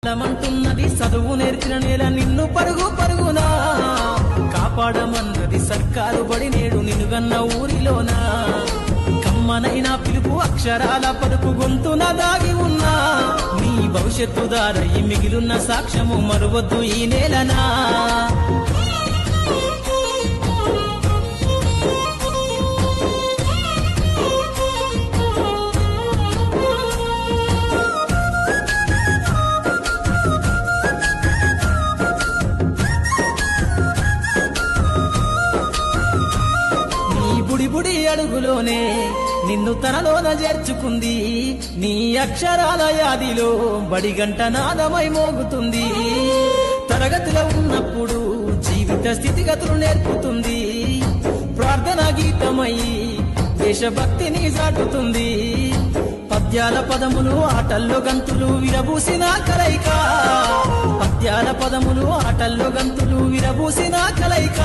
మంటున్నది చదువు నేర్చిన నేల నిన్ను పరుగు పరుగునా కాపాడమన్నది సర్కారు బడి నేడు నిన్నుగన్న ఊరిలోనా కమ్మనైనా పిలుపు అక్షరాల పలుకు గొంతున దాగి ఉన్నా నీ భవిష్యత్తు దారయి మిగిలున్న సాక్ష్యము మరువద్దు ఈ నేలనా బుడి అడుగులోనే నిన్ను తనలోన చేర్చుకుంది నీ అక్షరాల యాదిలో బడిగంట నాదమై మోగుతుంది తరగతిలో ఉన్నప్పుడు జీవిత స్థితిగతులు నేర్పుతుంది ప్రార్థనా గీతమై దేశభక్తిని చాటుతుంది పద్యాల పదములు ఆటల్లో గంతులు విరబూసిన కలయిక పద్యాల పదములు ఆటల్లో గంతులు విరబూసిన కలయిక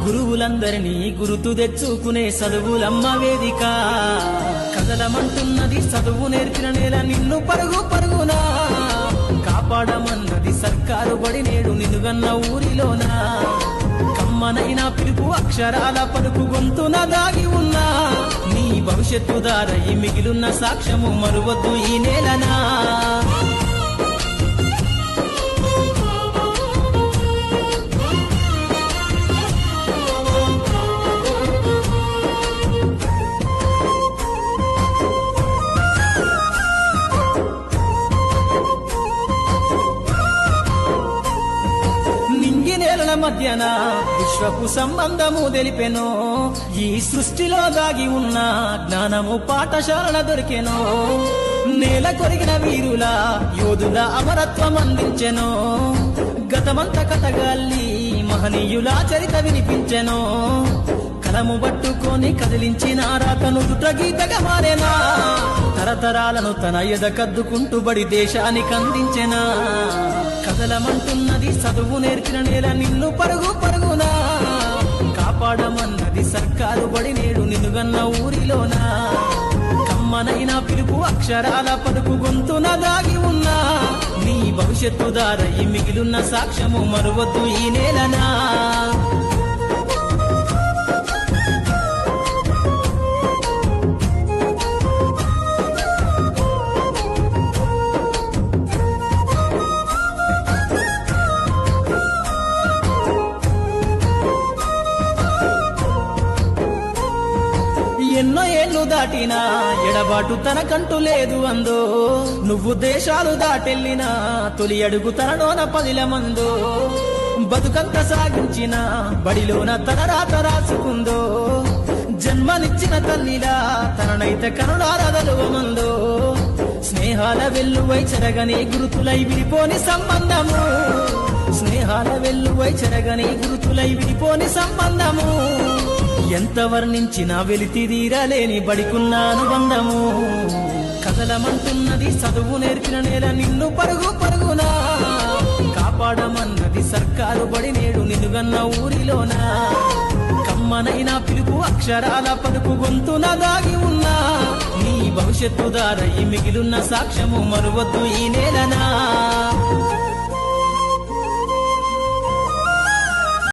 గురువులందరినీ గురుతు తెచ్చుకునే చదువులమ్మ వేదిక కదలమంటున్నది చదువు నేర్చిన నేల నిన్ను పరుగు పరుగునా కాపాడమన్నది సర్కారు బడి నేడు నిన్నుగన్న ఊరిలోనా కమ్మనైనా పిలుపు అక్షరాల పలుకు గొంతున దాగి ఉన్నా నీ భవిష్యత్తు దారయి మిగిలున్న సాక్ష్యము మరువద్దు ఈ నేలనా మధ్యన విశ్వపు సంబంధము తెలిపెనో ఈ సృష్టిలో దాగి ఉన్న జ్ఞానము పాఠశాల దొరికెనో నేల కొరిగిన వీరుల యోధుల అమరత్వం అందించెనో గతమంత కథగాల్లి మహనీయుల చరిత వినిపించెనో కలము పట్టుకొని కదిలించిన రాతను దుట గీతగా మారేనా తరతరాలను తన ఎద కద్దుకుంటూ బడి దేశానికి అందించెనా కదలమంటున్నది చదువు నేర్చిన నేల నిన్ను పరుగు పరుగునా కాపాడమన్నది సర్కారు బడి నేడు నిన్నుగన్న ఊరిలోనా కమ్మనైనా పిలుపు అక్షరాల పలుకు గొంతున దాగి ఉన్నా నీ భవిష్యత్తు దారయి మిగిలున్న సాక్ష్యము మరువద్దు ఈ నేలనా ఎన్నో ఏళ్ళు దాటినా ఎడబాటు తనకంటూ లేదు అందో నువ్వు దేశాలు దాటెళ్ళినా తొలి అడుగు తనలోన పదిలమందో బతుకంత సాగించిన బడిలోన తన రాత రాసుకుందో జన్మనిచ్చిన తల్లిలా తననైతే కరుణారదలువమందో స్నేహాల వెల్లువై చెరగని గురుతులై విడిపోని సంబంధము స్నేహాల వెల్లువై చెరగని గురుతులై విడిపోని సంబంధము ఎంత వర్ణించినా వెలితిరీరలేని బడికున్న అనుబంధము కదలమంటున్నది చదువు నేర్చిన నేల నిన్ను పరుగు పరుగునా కాపాడమన్నది సర్కారు బడి నేడు నిన్నుగన్న ఊరిలోనా కమ్మనైనా పిలుపు అక్షరాల పలుకు గొంతున దాగి ఉన్నా నీ భవిష్యత్తు దారయి మిగిలున్న సాక్ష్యము మరువద్దు ఈ నేలనా